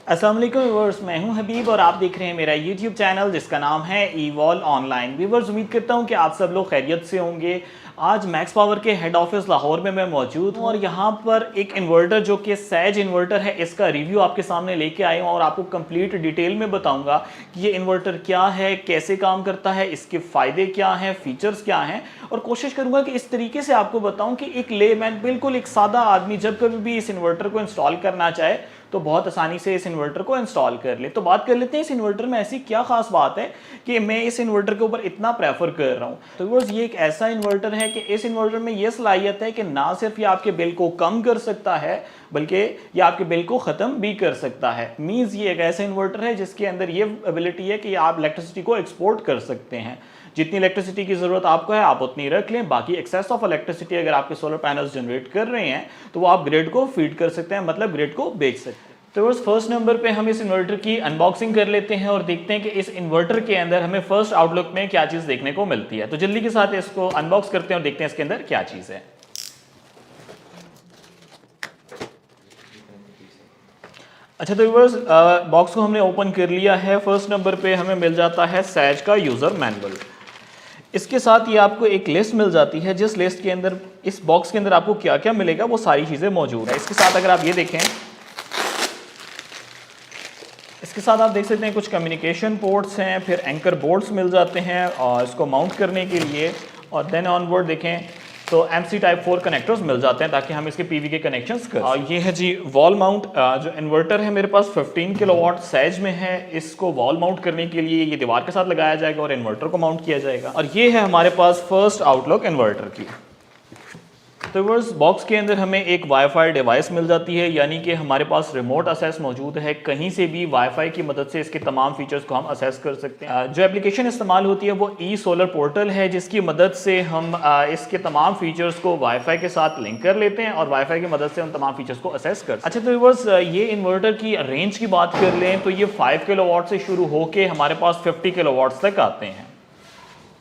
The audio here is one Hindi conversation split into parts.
अस्सलाम वालेकुम व्यूअर्स, मैं हूं हबीब और आप देख रहे हैं मेरा यूट्यूब चैनल जिसका नाम है ईवॉल ऑनलाइन। व्यूअर्स, उम्मीद करता हूं कि आप सब लोग खैरियत से होंगे। आज मैक्स पावर के हेड ऑफिस लाहौर में मैं मौजूद हूं और यहां पर एक इन्वर्टर जो कि सैज इन्वर्टर है, इसका रिव्यू आपके सामने लेके आया हूं और आपको कंप्लीट डिटेल में बताऊंगा कि ये इन्वर्टर क्या है, कैसे काम करता है, इसके फ़ायदे क्या हैं, फीचर्स क्या हैं, और कोशिश करूंगा कि इस तरीके से आपको बताऊं कि एक लेमैन, बिल्कुल एक सादा आदमी जब कभी भी इस इन्वर्टर को इंस्टॉल करना चाहे तो बहुत आसानी से इस इन्वर्टर को इंस्टॉल कर ले। तो बात कर लेते हैं इस इन्वर्टर में ऐसी क्या खास बात है कि मैं इस इन्वर्टर के ऊपर इतना प्रेफर कर रहा हूं। तो व्यूअर्स, ये एक ऐसा इन्वर्टर है कि इस इन्वर्टर में ये सलाहियत है कि ना सिर्फ ये आपके बिल को कम कर सकता है बल्कि ये आपके बिल को ख़त्म भी कर सकता है। मींस ये एक ऐसा इन्वर्टर है जिसके अंदर ये एबिलिटी है कि आप इलेक्ट्रिसिटी को एक्सपोर्ट कर सकते हैं। जितनी इलेक्ट्रिसिटी की ज़रूरत आपको है आप उतनी रख लें, बाकी एक्सेस ऑफ इलेक्ट्रिसिटी अगर आपके सोलर पैनल्स जनरेट कर रहे हैं तो वो आप ग्रिड को फीड कर सकते हैं, मतलब ग्रिड को बेच सकते हैं। तो बस फर्स्ट नंबर पे हम इस इन्वर्टर की अनबॉक्सिंग कर लेते हैं और देखते हैं कि इस इन्वर्टर के अंदर हमें फर्स्ट आउटलुक में क्या चीज़ देखने को मिलती है। तो जल्दी के साथ इसको अनबॉक्स करते हैं और देखते हैं इसके अंदर क्या चीज़ है। अच्छा, तो व्यूअर्स, बॉक्स को हमने ओपन कर लिया है। फर्स्ट नंबर पे हमें मिल जाता है सैज का यूज़र मैनुअल। इसके साथ ये आपको एक लिस्ट मिल जाती है, जिस लिस्ट के अंदर इस बॉक्स के अंदर आपको क्या क्या मिलेगा वो सारी चीज़ें मौजूद है। इसके साथ अगर आप ये देखें, इसके साथ आप देख सकते हैं कुछ कम्युनिकेशन पोर्ट्स हैं, फिर एंकर बोर्ड्स मिल जाते हैं और इसको माउंट करने के लिए, और देन ऑनवर्ड देखें तो MC टाइप 4 कनेक्टर्स मिल जाते हैं ताकि हम इसके PV के कनेक्शंस कर ये है जी वॉल माउंट। जो इन्वर्टर है मेरे पास 15 किलोवाट सैज में है। इसको वॉल माउंट करने के लिए ये दीवार के साथ लगाया जाएगा और इन्वर्टर को माउंट किया जाएगा। और ये है हमारे पास फर्स्ट आउटलुक इन्वर्टर की। तो व्यूअर्स, बॉक्स के अंदर हमें एक वाईफाई डिवाइस मिल जाती है, यानी कि हमारे पास रिमोट असेस मौजूद है। कहीं से भी वाईफाई की मदद से इसके तमाम फीचर्स को हम असेस कर सकते हैं। जो एप्लीकेशन इस्तेमाल होती है वो ई सोलर पोर्टल है, जिसकी मदद से हम इसके तमाम फीचर्स को वाईफाई के साथ लिंक कर लेते हैं और वाईफाई की मदद से उन तमाम फीचर्स को असेस कर सकते हैं। अच्छा, तो व्यूअर्स, ये इन्वर्टर की रेंज की बात कर लें तो ये 5 किलोवाट से शुरू होकर हमारे पास 50 किलोवाट तक आते हैं।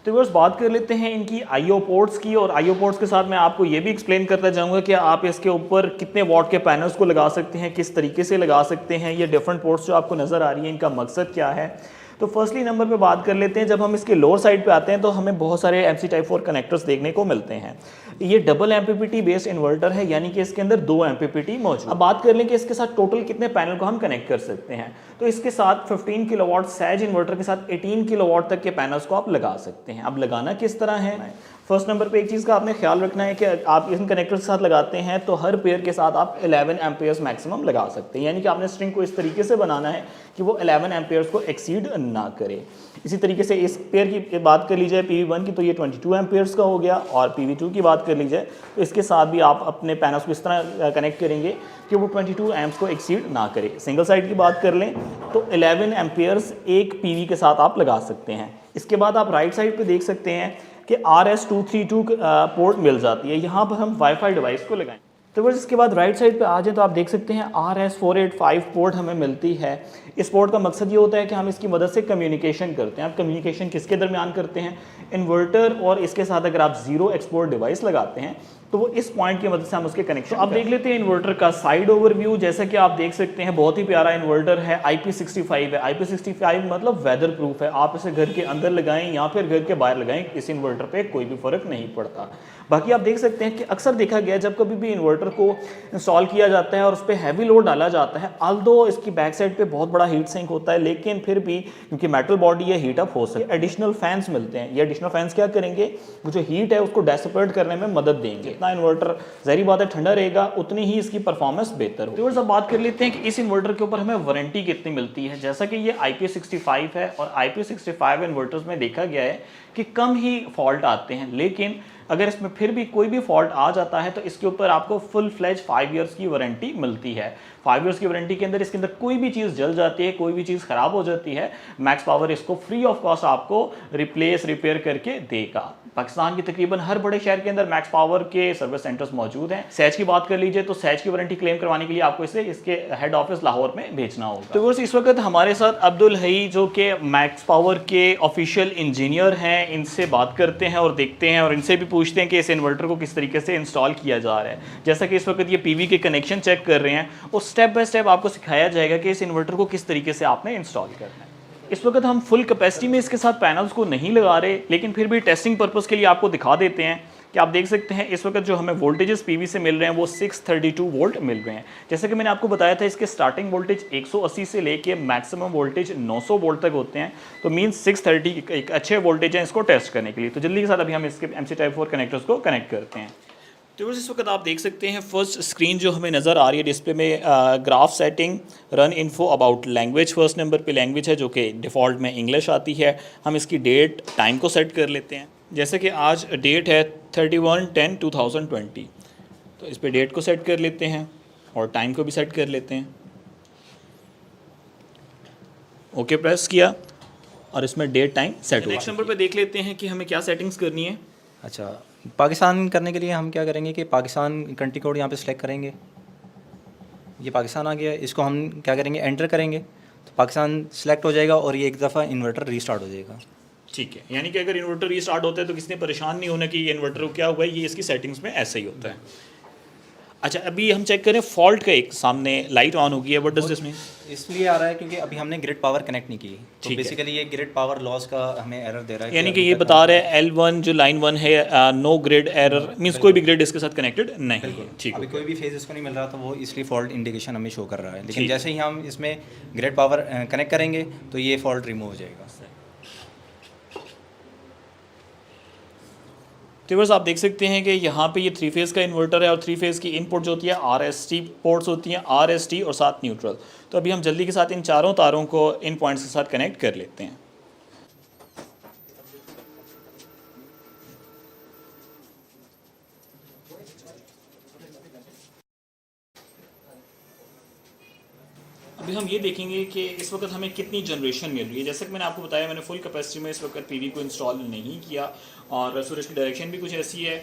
तो व्यूअर्स, बात कर लेते हैं इनकी IO पोर्ट्स की, और IO पोर्ट्स के साथ मैं आपको ये भी एक्सप्लेन करता जाऊंगा कि आप इसके ऊपर कितने वॉट के पैनल्स को लगा सकते हैं, किस तरीके से लगा सकते हैं। ये डिफरेंट पोर्ट्स जो आपको नज़र आ रही हैं, इनका मकसद क्या है। तो फर्स्टली नंबर पे बात कर लेते हैं, जब हम इसके लोअर साइड पे आते हैं तो हमें बहुत सारे MC टाइप 4 कनेक्टर्स देखने को मिलते हैं। ये डबल MPPT बेस्ड इन्वर्टर है, यानी कि इसके अंदर 2 MPPT मौजूद। अब बात कर लें कि इसके साथ टोटल कितने पैनल को हम कनेक्ट कर सकते हैं। तो इसके साथ 15 किलोवाट सैज इन्वर्टर के साथ 18 किलोवाट तक के पैनल्स को आप लगा सकते हैं। अब लगाना किस तरह है, फर्स्ट नंबर पे एक चीज़ का आपने ख्याल रखना है कि आप इन कनेक्टर के साथ लगाते हैं तो हर पेयर के साथ आप 11 एम्पेयर्स मैक्सिमम लगा सकते हैं, यानी कि आपने स्ट्रिंग को इस तरीके से बनाना है कि वो 11 एम्पेयर्स को एक्सीड ना करे। इसी तरीके से इस पेयर की बात कर ली जाए PV1 की तो ये 22 एम्पेयर्स का हो गया, और PV2 की बात कर ली जाए तो इसके साथ भी आप अपने पैनल्स को इस तरह कनेक्ट करेंगे कि वो 22 एम्प्स को एक्सीड ना करे। सिंगल साइड की बात कर लें तो 11 एम्पेयर्स एक PV के साथ आप लगा सकते हैं। इसके बाद आप राइट साइड पे देख सकते हैं कि RS232 पोर्ट मिल जाती है, यहाँ पर हम वाईफाई डिवाइस को लगाएं। तो बस इसके बाद राइट साइड पे आ जाए तो आप देख सकते हैं RS485 पोर्ट हमें मिलती है। इस पोर्ट का मकसद ये होता है कि हम इसकी मदद से कम्युनिकेशन करते हैं। आप कम्युनिकेशन किसके दरमियान करते हैं, इन्वर्टर और इसके साथ अगर आप जीरो एक्सपोर्ट डिवाइस लगाते हैं तो वो इस पॉइंट की मदद से हम उसके कनेक्शन। अब देख लेते हैं इन्वर्टर का साइड ओवरव्यू। जैसा कि आप देख सकते हैं बहुत ही प्यारा इन्वर्टर है, IP65 है। IP65 मतलब वेदर प्रूफ है। आप इसे घर के अंदर लगाएं या फिर घर के बाहर लगाएं, इस इन्वर्टर पे कोई भी फर्क नहीं पड़ता। बाकी आप देख सकते हैं कि अक्सर देखा गया जब कभी भी इन्वर्टर को इंस्टॉल किया जाता है और उस पर हैवी लोड डाला जाता है, आल्दो इसकी बैक साइड पे बहुत बड़ा हीट सिंक होता है, लेकिन फिर भी क्योंकि मेटल बॉडी है हीट अप हो सकती है। एडिशनल फैंस मिलते हैं। ये एडिशनल फैंस क्या करेंगे, वो जो हीट है उसको डेसिपेट करने में मदद देंगे। जितना इन्वर्टर ज़ाहिर बात है ठंडा रहेगा उतनी ही इसकी परफॉर्मेंस बेहतर होगी। तो अब बात कर लेते हैं कि इस इन्वर्टर के ऊपर हमें वारंटी कितनी मिलती है। जैसा कि ये IP65 है और IP65 इन्वर्टर्स में देखा गया है कि कम ही फॉल्ट आते हैं, लेकिन अगर इसमें फिर भी कोई भी फॉल्ट आ जाता है तो इसके ऊपर आपको फुल फ्लेज 5 ईयर्स की वारंटी मिलती है। 5 ईयर्स की वारंटी के अंदर इसके अंदर कोई भी चीज़ जल जाती है, कोई भी चीज़ खराब हो जाती है, मैक्स पावर इसको फ्री ऑफ कॉस्ट आपको रिपेयर करके देगा। पाकिस्तान के तकरीबन हर बड़े शहर के अंदर मैक्स पावर के सर्विस सेंटर्स मौजूद हैं। सैज की बात कर लीजिए तो सैज की वारंटी क्लेम करवाने के लिए आपको इसे इसके हेड ऑफिस लाहौर में भेजना होगा। तो बस इस वक्त हमारे साथ अब्दुल हई जो कि मैक्स पावर के ऑफिशियल इंजीनियर हैं, इनसे बात करते हैं और देखते हैं और इनसे भी पूछते हैं कि इस इन्वर्टर को किस तरीके से इंस्टॉल किया जा रहा है। जैसा कि इस वक्त ये PV के कनेक्शन चेक कर रहे हैं, उस स्टेप बाय स्टेप आपको सिखाया जाएगा कि इस इन्वर्टर को किस तरीके से आपने इंस्टॉल करना है। इस वक्त हम फुल कैपेसिटी में इसके साथ पैनल्स को नहीं लगा रहे, लेकिन फिर भी टेस्टिंग पर्पस के लिए आपको दिखा देते हैं कि आप देख सकते हैं इस वक्त जो हमें वोल्टेजेस पीवी से मिल रहे हैं वो 632 वोल्ट मिल रहे हैं। जैसे कि मैंने आपको बताया था इसके स्टार्टिंग वोल्टेज 180 से लेके मैक्सिमम वोल्टेज 900 वोल्ट तक होते हैं, तो मीन्स 630 एक अच्छे वोल्टेज हैं इसको टेस्ट करने के लिए। तो जल्दी के साथ अभी हम इसके MC टाइप 4 कनेक्टर्स को कनेक्ट करते हैं। तो इस वक्त आप देख सकते हैं फर्स्ट स्क्रीन जो हमें नज़र आ रही है डिस्प्ले में, graph setting, run info about language, first number पे लैंग्वेज है जो कि डिफ़ॉल्ट में इंग्लिश आती है। हम इसकी डेट टाइम को सेट कर लेते हैं, जैसे कि आज डेट है 31/10/2020, तो इस पे डेट को सेट कर लेते हैं और टाइम को भी सेट कर लेते हैं। ओके प्रेस किया और इसमें डेट टाइम सेट हुआ। नेक्स्ट नंबर पे देख लेते हैं कि हमें क्या सेटिंग्स करनी है। अच्छा, पाकिस्तान करने के लिए हम क्या करेंगे कि पाकिस्तान कंट्री कोड यहाँ पे सिलेक्ट करेंगे। ये पाकिस्तान आ गया, इसको हम क्या करेंगे, एंटर करेंगे तो पाकिस्तान सिलेक्ट हो जाएगा और ये एक दफ़ा इन्वर्टर रीस्टार्ट हो जाएगा। ठीक है, यानी कि अगर इन्वर्टर रीस्टार्ट होता है तो किसी ने परेशान नहीं होना कि ये इन्वर्टर क्या हुआ है, ये इसकी सेटिंग्स में ऐसा ही होता है। अच्छा, अभी हम चेक करें फॉल्ट का एक सामने लाइट ऑन हो गई है, व्हाट डज दिस मीन? इसलिए आ रहा है क्योंकि अभी हमने ग्रिड पावर कनेक्ट नहीं की, तो बेसिकली ये ग्रिड पावर लॉस का हमें एरर दे रहा है। यानी कि ये बता रहा है L1 जो लाइन 1 है नो ग्रिड एरर, मींस कोई भी ग्रिड इसके साथ कनेक्टेड नहीं है। ठीक है, अभी कोई भी फेज इसको नहीं मिल रहा, तो वो इसलिए फॉल्ट इंडिकेशन हमें शो कर रहा है। लेकिन जैसे ही हम इसमें ग्रिड पावर कनेक्ट करेंगे तो ये फॉल्ट रिमूव हो जाएगा। तो बस आप देख सकते हैं कि यहाँ पे ये 3 फेज़ का इन्वर्टर है और 3 फेज़ की इनपुट जो होती है RST पोर्ट्स होती हैं, RST और साथ न्यूट्रल। तो अभी हम जल्दी के साथ इन चारों तारों को इन पॉइंट्स के साथ कनेक्ट कर लेते हैं। अभी हम ये देखेंगे कि इस वक्त हमें कितनी जनरेशन मिल रही है। जैसे कि मैंने आपको बताया, मैंने फुल कैपेसिटी में इस वक्त पीवी को इंस्टॉल नहीं किया और सूरज की डायरेक्शन भी कुछ ऐसी है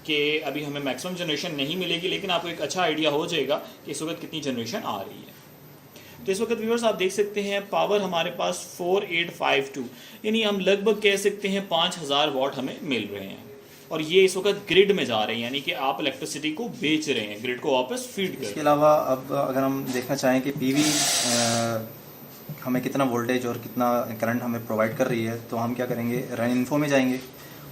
कि अभी हमें मैक्सिमम जनरेशन नहीं मिलेगी, लेकिन आपको एक अच्छा आइडिया हो जाएगा कि इस वक्त कितनी जनरेशन आ रही है। तो इस वक्त व्यूअर्स आप देख सकते हैं पावर हमारे पास 4852, यानी हम लगभग कह सकते हैं 5000 वाट हमें मिल रहे हैं और ये इस वक्त ग्रिड में जा रहे हैं, यानी कि आप इलेक्ट्रिसिटी को बेच रहे हैं, ग्रिड को वापस फीड कर। इसके अलावा अब अगर हम देखना चाहें कि पीवी हमें कितना वोल्टेज और कितना करंट हमें प्रोवाइड कर रही है, तो हम क्या करेंगे, रन इन्फो में जाएंगे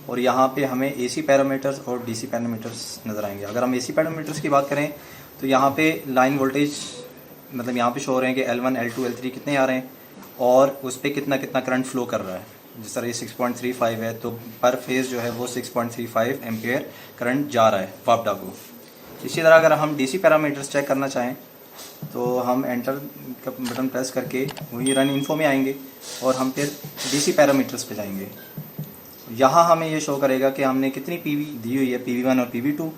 और यहाँ पे हमें AC पैरामीटर्स और DC पैरामीटर्स नज़र आएंगे। अगर हम AC पैरामीटर्स की बात करें तो यहाँ पे लाइन वोल्टेज मतलब यहाँ पे शो हो रहे हैं कि L1, L2, L3 कितने आ रहे हैं और उस पर कितना कितना करंट फ्लो कर रहा है। जिस तरह ये 6.35 है तो पर फेज़ जो है वो 6.35 एम्पियर करंट जा रहा है वापडा को। इसी तरह अगर हम DC पैरामीटर्स चेक करना चाहें तो हम एंटर का बटन प्रेस करके वही रन इन्फो में आएंगे और हम फिर DC पैरामीटर्स पे जाएंगे। यहाँ हमें ये शो करेगा कि हमने कितनी पीवी दी हुई है, PV1 और PV2।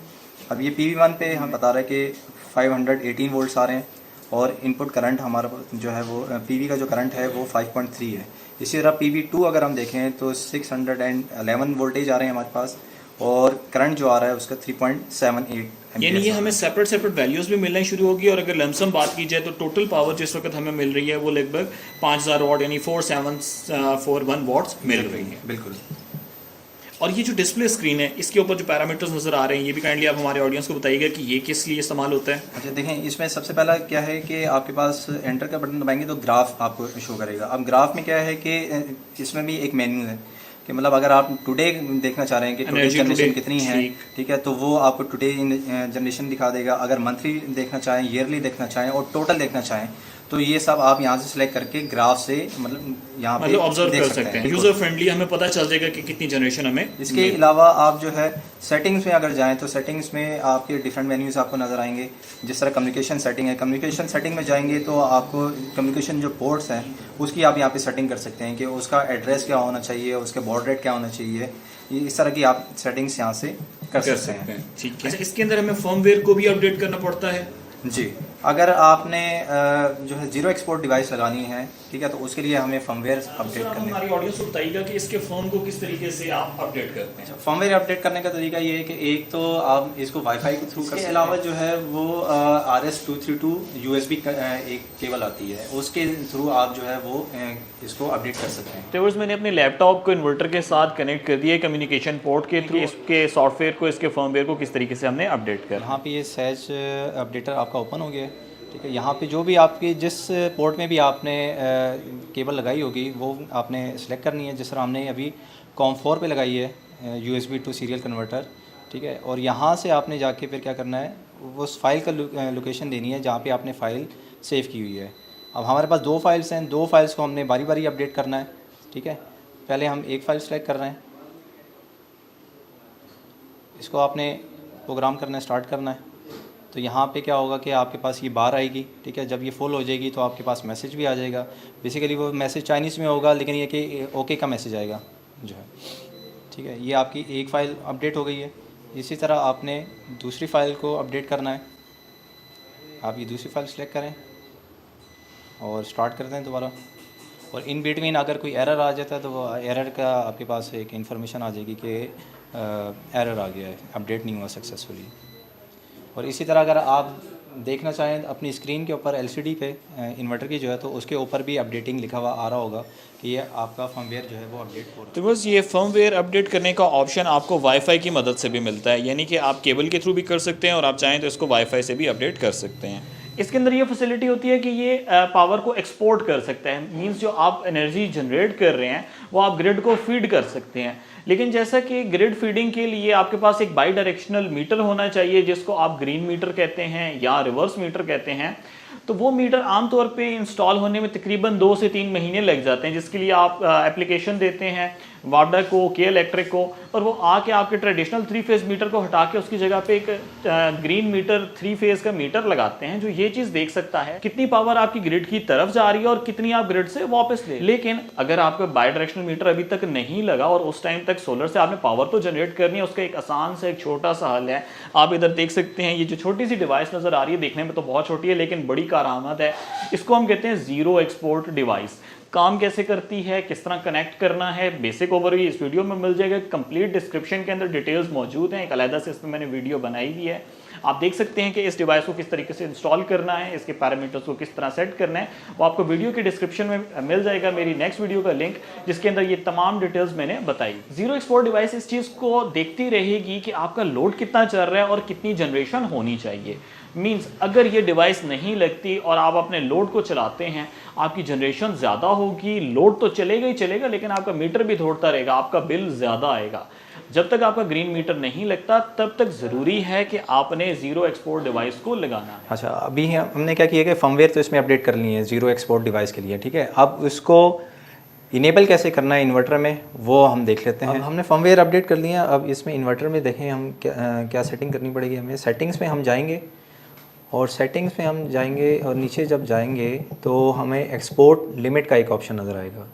अब ये PV1 पे हम बता रहे हैं कि 518 वोल्ट्स आ रहे हैं और इनपुट करंट हमारा जो है वो पीवी का जो करंट है वो 5.3 है। इसी तरह PV2 अगर हम देखें तो 611 वोल्टेज आ रहे हैं हमारे पास और करंट जो आ रहा है उसका 3.78। यानी ये हमें सेपरेट सेपरेट वैल्यूज़ भी मिलना शुरू होगी और अगर लमसम बात की जाए तो टोटल पावर जिस वक्त हमें मिल रही है वो लगभग 5000 वाट यानी 4741 वाट्स मिल रही है। बिल्कुल। और ये जो डिस्प्ले स्क्रीन है इसके ऊपर जो पैरामीटर्स नज़र आ रहे हैं ये भी काइंडली आप हमारे ऑडियंस को बताइएगा कि ये किस लिए इस्तेमाल होता है। अच्छा देखें, इसमें सबसे पहला क्या है कि आपके पास एंटर का बटन दबाएंगे तो ग्राफ आपको शो करेगा। अब ग्राफ में क्या है कि इसमें भी एक मेन्यू है कि मतलब अगर आप टुडे देखना चाह रहे हैं कि टुडे जनरेशन कितनी है, ठीक है, तो वो आपको टुडे जनरेशन दिखा देगा। अगर मंथली देखना चाहें, ईयरली देखना चाहें और टोटल देखना चाहें तो ये सब आप यहाँ से सिलेक्ट करके ग्राफ से मतलब यहाँ पे ऑब्जर्व कर सकते हैं। यूजर फ्रेंडली हमें पता चल जाएगा कि कितनी जनरेशन हमें। इसके अलावा आप जो है सेटिंग्स में अगर जाएं तो सेटिंग्स में आपके डिफरेंट मेन्यूज आपको नज़र आएंगे। जिस तरह कम्युनिकेशन सेटिंग है, कम्युनिकेशन सेटिंग में जाएंगे तो आपको कम्युनिकेशन जो पोर्ट्स हैं उसकी आप यहाँ पे सेटिंग कर सकते हैं कि उसका एड्रेस क्या होना चाहिए, उसके बॉड रेट क्या होना चाहिए, ये इस तरह की आप सेटिंग्स यहाँ से कर सकते हैं। ठीक है। इसके अंदर हमें फर्मवेयर को भी अपडेट करना पड़ता है जी। अगर आपने जो है जीरो एक्सपोर्ट डिवाइस लगानी है, ठीक है, तो उसके लिए हमें फर्मवेयर अपडेट करना है। हमारी ऑडियंस को बताइएगा कि इसके फर्म को किस तरीके से आप अपडेट करते हैं। फर्मवेयर अपडेट करने का तरीका ये है कि एक तो आप इसको वाईफाई के थ्रू, इसके अलावा जो है वो RS-232 USB एक केबल आती है, उसके थ्रू आप जो है वो इसको अपडेट कर सकते हैं। तो मैंने अपने लैपटॉप को इन्वर्टर के साथ कनेक्ट कर दिया कम्युनिकेशन पोर्ट के थ्रू। इसके सॉफ्टवेयर को, इसके फर्मवेयर को किस तरीके से हमने अपडेट कर। यहाँ पे ये सहज अपडेटर आपका ओपन हो गया है ठीक है। यहाँ पे जो भी आपकी जिस पोर्ट में भी आपने केबल लगाई होगी वो आपने सेलेक्ट करनी है। जिस तरह हमने अभी COM4 पे लगाई है USB टू सीरियल कन्वर्टर, ठीक है। और यहाँ से आपने जाके फिर क्या करना है, वो उस फाइल का लोकेशन देनी है जहाँ पे आपने फ़ाइल सेव की हुई है। अब हमारे पास 2 फाइल्स हैं, 2 फाइल्स को हमने बारी बारी अपडेट करना है, ठीक है। पहले हम एक फ़ाइल सेलेक्ट कर रहे हैं, इसको आपने प्रोग्राम करना स्टार्ट करना है। तो यहाँ पे क्या होगा कि आपके पास ये बार आएगी, ठीक है। जब ये फुल हो जाएगी तो आपके पास मैसेज भी आ जाएगा। बेसिकली वो मैसेज चाइनीज़ में होगा, लेकिन ये कि ओके का मैसेज आएगा जो है, ठीक है। ये आपकी एक फ़ाइल अपडेट हो गई है। इसी तरह आपने दूसरी फ़ाइल को अपडेट करना है। आप ये दूसरी फ़ाइल सेलेक्ट करें और स्टार्ट करते हैं दोबारा। और इन बिटवीन अगर कोई एरर आ जाता है तो वो एरर का आपके पास एक इन्फॉर्मेशन आ जाएगी कि एरर आ गया है, अपडेट नहीं हुआ सक्सेसफुली। और इसी तरह अगर आप देखना चाहें अपनी स्क्रीन के ऊपर LCD पे इन्वर्टर की जो है, तो उसके ऊपर भी अपडेटिंग लिखा हुआ आ रहा होगा कि ये आपका फर्मवेयर जो है वो अपडेट हो रहा है। तो बस ये फर्मवेयर अपडेट करने का ऑप्शन आपको वाईफाई की मदद से भी मिलता है, यानी कि आप केबल के थ्रू भी कर सकते हैं और आप चाहें तो इसको वाईफाई से भी अपडेट कर सकते हैं। इसके अंदर ये फैसिलिटी होती है कि ये पावर को एक्सपोर्ट कर सकता है। मींस जो आप एनर्जी जनरेट कर रहे हैं वो आप ग्रिड को फीड कर सकते हैं। लेकिन जैसा कि ग्रिड फीडिंग के लिए आपके पास एक बाई डायरेक्शनल मीटर होना चाहिए, जिसको आप ग्रीन मीटर कहते हैं या रिवर्स मीटर कहते हैं। तो वो मीटर आमतौर पे इंस्टॉल होने में तकरीबन 2 से 3 महीने लग जाते हैं, जिसके लिए आप एप्लीकेशन देते हैं वाडा को, के इलेक्ट्रिक को, और वो आके आपके ट्रेडिशनल 3 फेज़ मीटर को हटा के उसकी जगह पे एक ग्रीन मीटर 3 फेज़ का मीटर लगाते हैं, जो ये चीज़ देख सकता है कितनी पावर आपकी ग्रिड की तरफ जा रही है और कितनी आप ग्रिड से वापस ले। लेकिन अगर आपका बाई डायरेक्शनल मीटर अभी तक नहीं लगा और उस टाइम तक सोलर से आपने पावर तो जनरेट करनी है, उसका एक आसान सा एक छोटा सा हल है। आप इधर देख सकते हैं, ये जो छोटी सी डिवाइस नज़र आ रही है, देखने में तो बहुत छोटी है लेकिन बड़ी कारआमद है। इसको हम कहते हैं ज़ीरो एक्सपोर्ट डिवाइस। काम कैसे करती है, किस तरह कनेक्ट करना है, बेसिक ओवरव्यू इस वीडियो में मिल जाएगा। कंप्लीट डिस्क्रिप्शन के अंदर डिटेल्स मौजूद हैं, एक अलग से इसमें मैंने वीडियो बनाई हुई है। आप देख सकते हैं कि इस डिवाइस को किस तरीके से इंस्टॉल करना है, इसके पैरामीटर्स को किस तरह सेट करना है, वो आपको वीडियो की डिस्क्रिप्शन में मिल जाएगा, मेरी नेक्स्ट वीडियो का लिंक, जिसके अंदर ये तमाम डिटेल्स मैंने बताई। जीरो एक्सपोर्ट डिवाइस इस चीज़ को देखती रहेगी कि आपका लोड कितना चल रहा है और कितनी जनरेशन होनी चाहिए। मींस अगर ये डिवाइस नहीं लगती और आप अपने लोड को चलाते हैं, आपकी जनरेशन ज़्यादा होगी, लोड तो चलेगा ही चलेगा, लेकिन आपका मीटर भी दौड़ता रहेगा, आपका बिल ज़्यादा आएगा। जब तक आपका ग्रीन मीटर नहीं लगता तब तक ज़रूरी है कि आपने ज़ीरो एक्सपोर्ट डिवाइस को लगाना है। अच्छा, अभी हमने क्या किया कि फर्मवेयर तो इसमें अपडेट कर ली है ज़ीरो एक्सपोर्ट डिवाइस के लिए, ठीक है। अब उसको इनेबल कैसे करना है इन्वर्टर में, वो हम देख लेते हैं। हमने फर्मवेयर अपडेट कर लिया। अब इसमें इन्वर्टर में देखें हम क्या सेटिंग करनी पड़ेगी हमें। सेटिंग्स में हम जाएंगे और सेटिंग्स में हम जाएंगे और नीचे जब जाएंगे तो हमें एक्सपोर्ट लिमिट का एक ऑप्शन नज़र आएगा।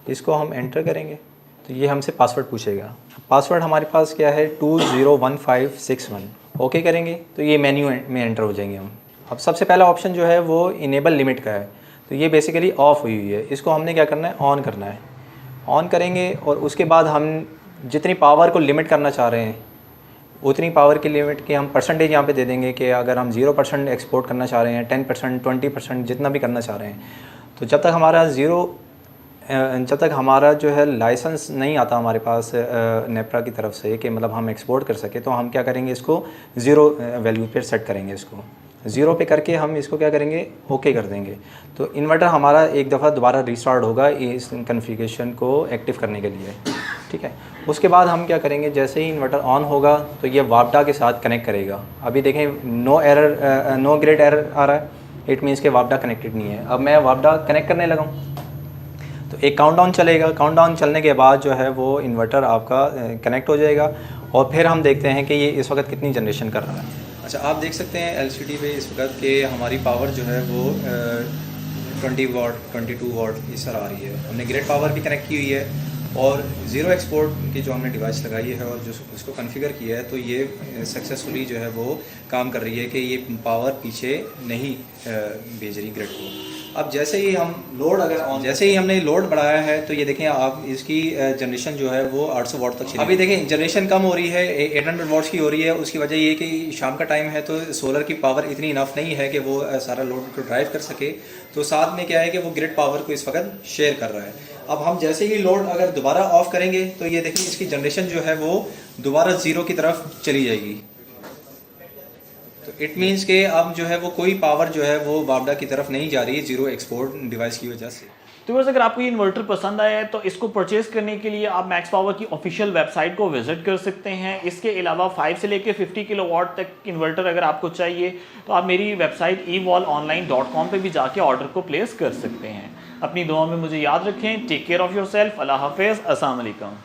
इसको हम एंटर करेंगे तो ये हमसे पासवर्ड पूछेगा। पासवर्ड हमारे पास क्या है 201561। ओके करेंगे तो ये मेन्यू में एंटर हो जाएंगे हम। अब सबसे पहला ऑप्शन जो है वो इनेबल लिमिट का है, तो ये बेसिकली ऑफ हुई हुई है। इसको हमने क्या करना है, ऑन करना है। ऑन करेंगे और उसके बाद हम जितनी पावर को लिमिट करना चाह रहे हैं उतनी पावर की लिमिट की हम परसेंटेज यहाँ पे दे देंगे कि अगर हम 0% एक्सपोर्ट करना चाह रहे हैं, 10%, 20%, जितना भी करना चाह रहे हैं, तो जब तक हमारा जो है लाइसेंस नहीं आता हमारे पास नेपरा की तरफ से कि मतलब हम एक्सपोर्ट कर सके, तो हम क्या करेंगे, इसको 0 वैल्यू पे सेट करेंगे। इसको 0 पे करके हम इसको क्या करेंगे, ओके कर देंगे। तो इन्वर्टर हमारा एक दफ़ा दोबारा रिस्टार्ट होगा इस कॉन्फ़िगरेशन को एक्टिव करने के लिए, ठीक है। उसके बाद हम क्या करेंगे, जैसे ही इन्वर्टर ऑन होगा तो ये वापडा के साथ कनेक्ट करेगा। अभी देखें नो ग्रिड एरर आ रहा है, इट मीन्स के वापडा कनेक्टेड नहीं है। अब मैं वापडा कनेक्ट करने लगा हूँ तो एक काउंटडाउन चलेगा। काउंटडाउन चलने के बाद जो है वो इन्वर्टर आपका कनेक्ट हो जाएगा और फिर हम देखते हैं कि ये इस वक्त कितनी जनरेशन कर रहा है। अच्छा, आप देख सकते हैं LCD पे इस वक्त कि हमारी पावर जो है वो 20 वाट 22 वाट इस तरह आ रही है। हमने ग्रिड पावर भी कनेक्ट की हुई है और ज़ीरो एक्सपोर्ट की जो हमने डिवाइस लगाई है और जो उसको कॉन्फ़िगर किया है, तो ये सक्सेसफुली जो है वो काम कर रही है कि ये पावर पीछे नहीं भेज रही ग्रिड को। अब जैसे ही हम जैसे ही हमने लोड बढ़ाया है तो ये देखें आप, इसकी जनरेशन जो है वो 800 वाट तक चली। अभी देखें जनरेशन कम हो रही है, 800 वाट्स की हो रही है। उसकी वजह ये कि शाम का टाइम है तो सोलर की पावर इतनी इनफ नहीं है कि वो सारा लोड को ड्राइव कर सके। तो साथ में क्या है कि वो ग्रिड पावर को इस वक्त शेयर कर रहा है। अब हम जैसे ही लोड अगर दोबारा ऑफ करेंगे तो ये देखिए इसकी जनरेशन जो है वो दोबारा 0 की तरफ चली जाएगी। तो इट मीन्स कि अब जो है वो कोई पावर जो है वो बाबडा की तरफ नहीं जा रही है जीरो एक्सपोर्ट डिवाइस की वजह से। तो बस अगर आपको ये इन्वर्टर पसंद आया है तो इसको परचेज करने के लिए आप मैक्स पावर की ऑफिशियल वेबसाइट को विजिट कर सकते हैं। इसके अलावा 5 से लेकर 50 किलोवाट तक इन्वर्टर अगर आपको चाहिए तो आप मेरी वेबसाइट ewallonline.com पे भी जाके ऑर्डर को प्लेस कर सकते हैं। अपनी दुआ में मुझे याद रखें। Take care of yourself. अल्लाह हाफिज़। अस्सलाम वालेकुम।